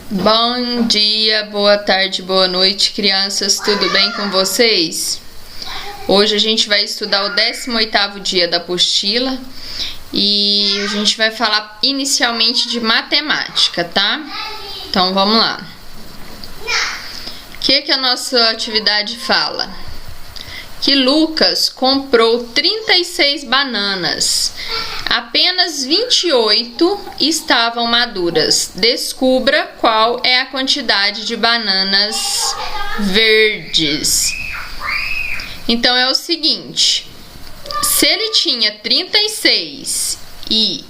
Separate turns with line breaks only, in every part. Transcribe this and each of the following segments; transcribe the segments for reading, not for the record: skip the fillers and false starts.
Bom dia, boa tarde, boa noite, crianças, tudo bem com vocês? Hoje a gente vai estudar o 18º dia da apostila e a gente vai falar inicialmente de matemática, tá? Então vamos lá. O que a nossa atividade fala? Que Lucas comprou 36 bananas. Apenas 28 estavam maduras. Descubra qual é a quantidade de bananas verdes. Então é o seguinte: se ele tinha 36 e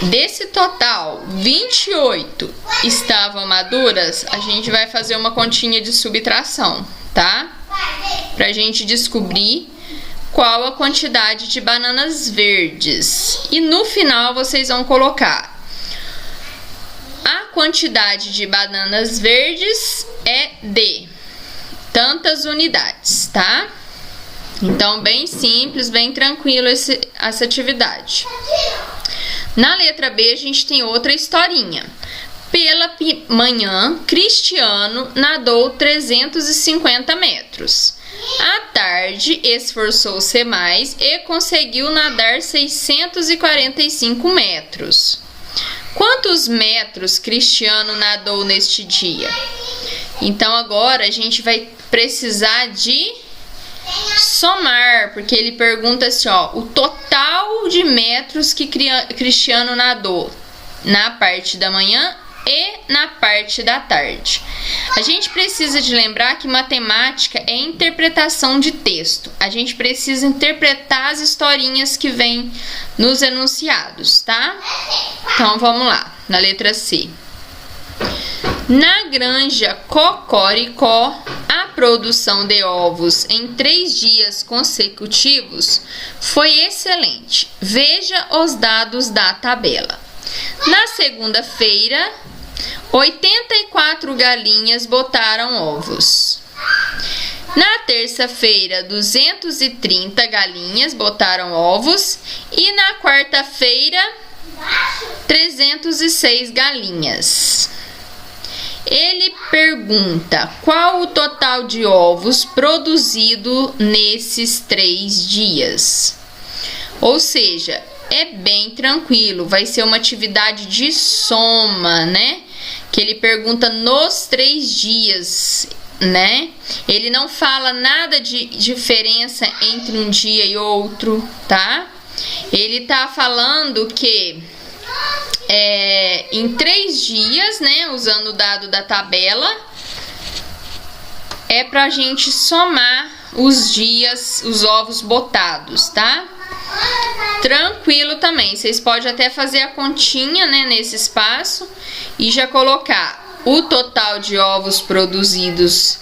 desse total 28 estavam maduras, a gente vai fazer uma continha de subtração, tá? Pra gente descobrir qual a quantidade de bananas verdes. E no final vocês vão colocar: a quantidade de bananas verdes é de tantas unidades, tá? Então, bem simples, bem tranquilo essa atividade. Na letra B, a gente tem outra historinha. Pela manhã, Cristiano nadou 350 metros. À tarde, esforçou-se mais e conseguiu nadar 645 metros. Quantos metros Cristiano nadou neste dia? Então, agora a gente vai precisar de somar, porque ele pergunta assim, ó, o total de metros que Cristiano nadou na parte da manhã e na parte da tarde. A gente precisa de lembrar que matemática é interpretação de texto. A gente precisa interpretar as historinhas que vêm nos enunciados, tá? Então vamos lá, na letra C. Na granja Cocoricó, a produção de ovos em 3 dias consecutivos foi excelente. Veja os dados da tabela. Na segunda-feira, 84 galinhas botaram ovos. Na terça-feira, 230 galinhas botaram ovos. E na quarta-feira, 306 galinhas. Ele pergunta qual o total de ovos produzido nesses 3 dias. Ou seja, é bem tranquilo, vai ser uma atividade de soma, né? Que ele pergunta nos 3 dias, né? Ele não fala nada de diferença entre um dia e outro, tá? Ele tá falando que em 3 dias, né? Usando o dado da tabela, é pra gente somar os dias, os ovos botados, tá? Tranquilo também, vocês podem até fazer a continha, né, nesse espaço e já colocar o total de ovos produzidos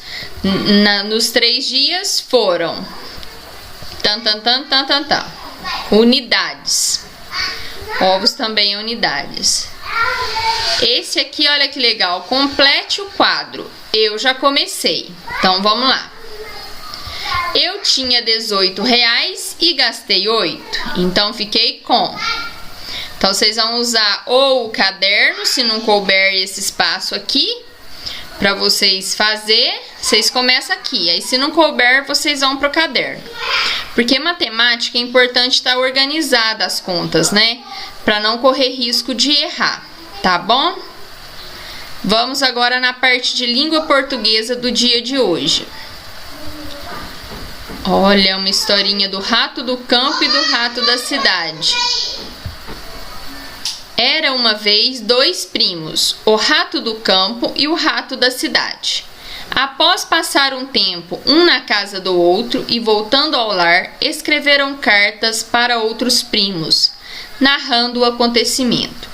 nos 3 dias foram unidades. Ovos também unidades. Esse aqui, olha que legal, complete o quadro. Eu já comecei, então vamos lá. Eu tinha R$18 e gastei 8, então fiquei com. Então vocês vão usar ou o caderno, se não couber esse espaço aqui, para vocês fazer, vocês começam aqui. Aí se não couber, vocês vão pro caderno. Porque matemática é importante estar organizada as contas, né? Para não correr risco de errar, tá bom? Vamos agora na parte de língua portuguesa do dia de hoje. Olha, uma historinha do rato do campo e do rato da cidade. Era uma vez 2 primos, o rato do campo e o rato da cidade. Após passar um tempo um na casa do outro e voltando ao lar, escreveram cartas para outros primos, narrando o acontecimento.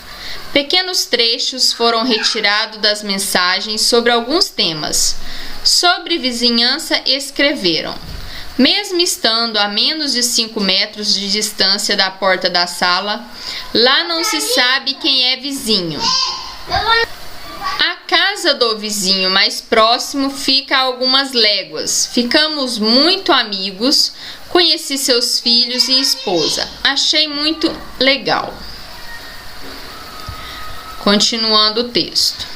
Pequenos trechos foram retirados das mensagens sobre alguns temas. Sobre vizinhança escreveram: mesmo estando a menos de 5 metros de distância da porta da sala, lá não se sabe quem é vizinho. A casa do vizinho mais próximo fica a algumas léguas. Ficamos muito amigos, conheci seus filhos e esposa. Achei muito legal. Continuando o texto.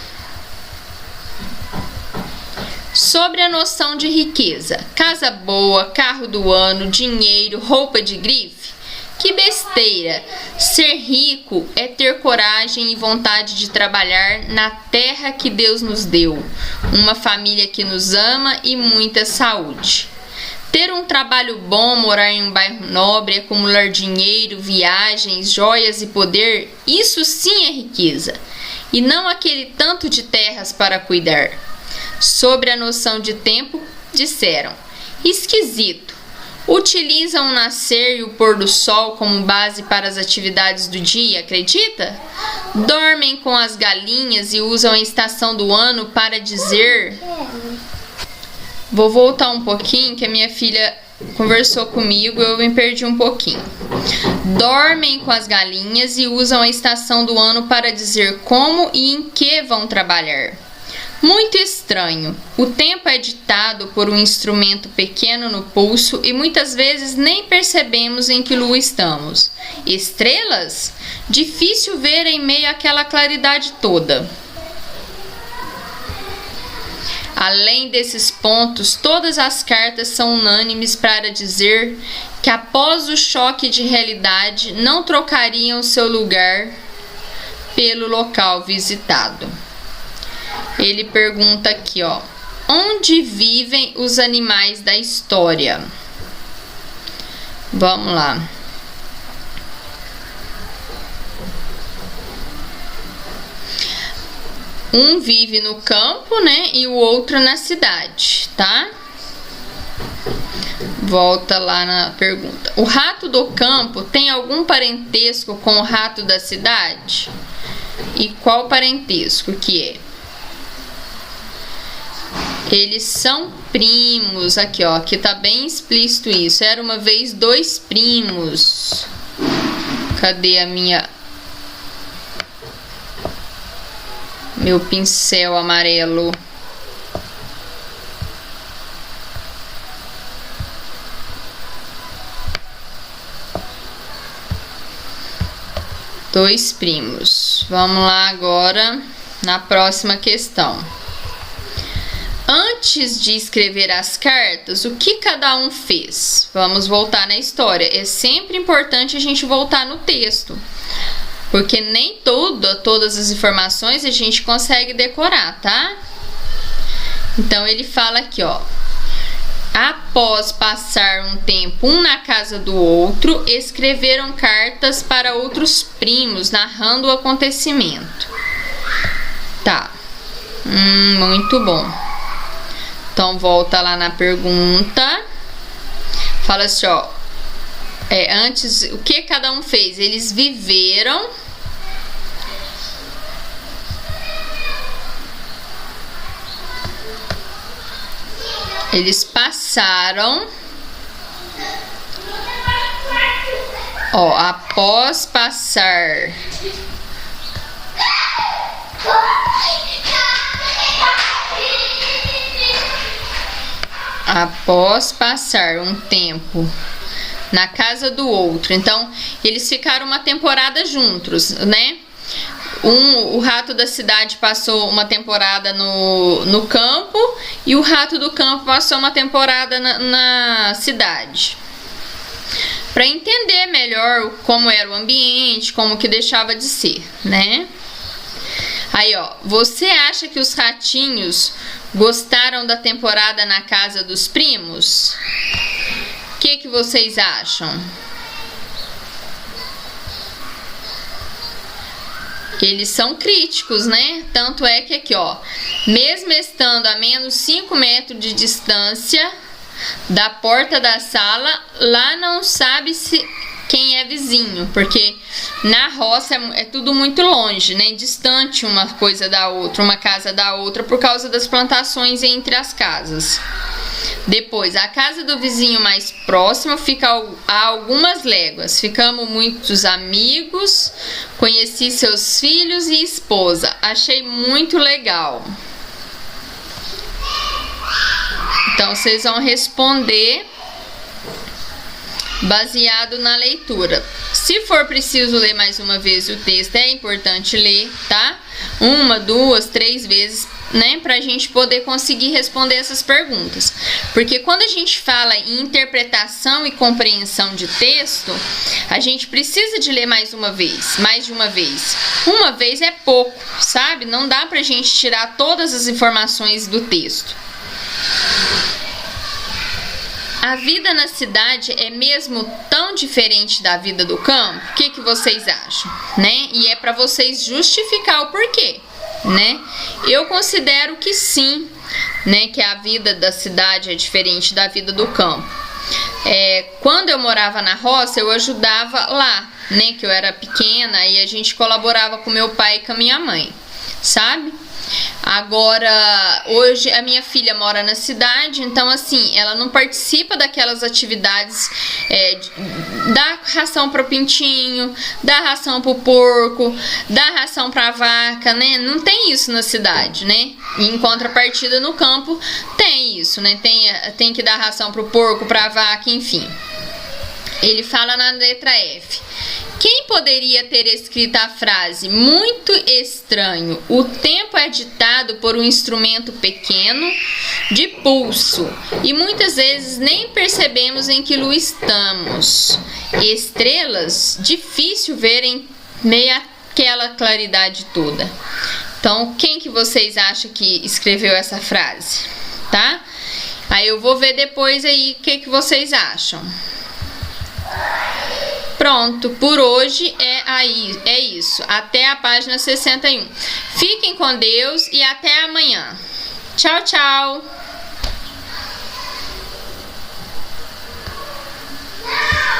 Sobre a noção de riqueza: casa boa, carro do ano, dinheiro, roupa de grife? Que besteira! Ser rico é ter coragem e vontade de trabalhar na terra que Deus nos deu, uma família que nos ama e muita saúde. Ter um trabalho bom, morar em um bairro nobre, acumular dinheiro, viagens, joias e poder, isso sim é riqueza, e não aquele tanto de terras para cuidar. Sobre a noção de tempo, disseram: esquisito. Utilizam o nascer e o pôr do sol como base para as atividades do dia, acredita? Dormem com as galinhas e usam a estação do ano para dizer... Vou voltar um pouquinho, que a minha filha conversou comigo e eu me perdi um pouquinho. Dormem com as galinhas e usam a estação do ano para dizer como e em que vão trabalhar. Muito estranho. O tempo é ditado por um instrumento pequeno no pulso e muitas vezes nem percebemos em que lua estamos. Estrelas? Difícil ver em meio àquela claridade toda. Além desses pontos, todas as cartas são unânimes para dizer que após o choque de realidade não trocariam seu lugar pelo local visitado. Ele pergunta aqui, ó: onde vivem os animais da história? Vamos lá. Um vive no campo, né? E o outro na cidade, tá? Volta lá na pergunta. O rato do campo tem algum parentesco com o rato da cidade? E qual parentesco que é? Eles são primos. Aqui, ó. Aqui tá bem explícito isso. Era uma vez dois primos. Cadê a meu pincel amarelo? Dois primos. Vamos lá agora na próxima questão. Antes de escrever as cartas, o que cada um fez? Vamos voltar na história. É sempre importante a gente voltar no texto, porque nem todas as informações a gente consegue decorar, tá? Então ele fala aqui, ó: após passar um tempo um na casa do outro, escreveram cartas para outros primos, narrando o acontecimento. Tá. Muito bom. Então volta lá na pergunta. Fala assim, ó: antes, o que cada um fez? Eles viveram. Eles passaram. Ó, após passar. Após passar um tempo na casa do outro. Então, eles ficaram uma temporada juntos, né? O rato da cidade passou uma temporada no campo e o rato do campo passou uma temporada na cidade. Para entender melhor como era o ambiente, como que deixava de ser, né? Aí, ó, você acha que os ratinhos gostaram da temporada na casa dos primos? O que vocês acham? Eles são críticos, né? Tanto é que aqui, ó, mesmo estando a menos 5 metros de distância da porta da sala, lá não sabe quem é vizinho, porque na roça é tudo muito longe, né? Distante uma coisa da outra, uma casa da outra, por causa das plantações entre as casas. Depois, a casa do vizinho mais próximo fica a algumas léguas. Ficamos muitos amigos, conheci seus filhos e esposa. Achei muito legal. Então, vocês vão responder baseado na leitura. Se for preciso ler mais uma vez o texto, é importante ler, tá? 1, 2, 3 vezes né, para a gente poder conseguir responder essas perguntas. Porque quando a gente fala em interpretação e compreensão de texto, a gente precisa de ler mais de uma vez. Uma vez é pouco, sabe? Não dá pra gente tirar todas as informações do texto. A vida na cidade é mesmo tão diferente da vida do campo? O que vocês acham, né? E é para vocês justificar o porquê, né? Eu considero que sim, né? Que a vida da cidade é diferente da vida do campo. Quando eu morava na roça, eu ajudava lá, né? Que eu era pequena e a gente colaborava com meu pai e com a minha mãe, sabe? Agora, hoje a minha filha mora na cidade, então assim, ela não participa daquelas atividades da ração para o pintinho, da ração para o porco, da ração para a vaca, né? Não tem isso na cidade, né? E em contrapartida no campo tem isso, né? Tem que dar ração para o porco, para a vaca, enfim. Ele fala na letra F. Quem poderia ter escrito a frase muito estranho? O tempo é ditado por um instrumento pequeno de pulso e muitas vezes nem percebemos em que lua estamos. Estrelas, difícil ver em meio àquela claridade toda. Então, quem que vocês acham que escreveu essa frase? Tá? Aí eu vou ver depois aí o que vocês acham. Pronto, por hoje é isso. Até a página 61. Fiquem com Deus e até amanhã. Tchau, tchau!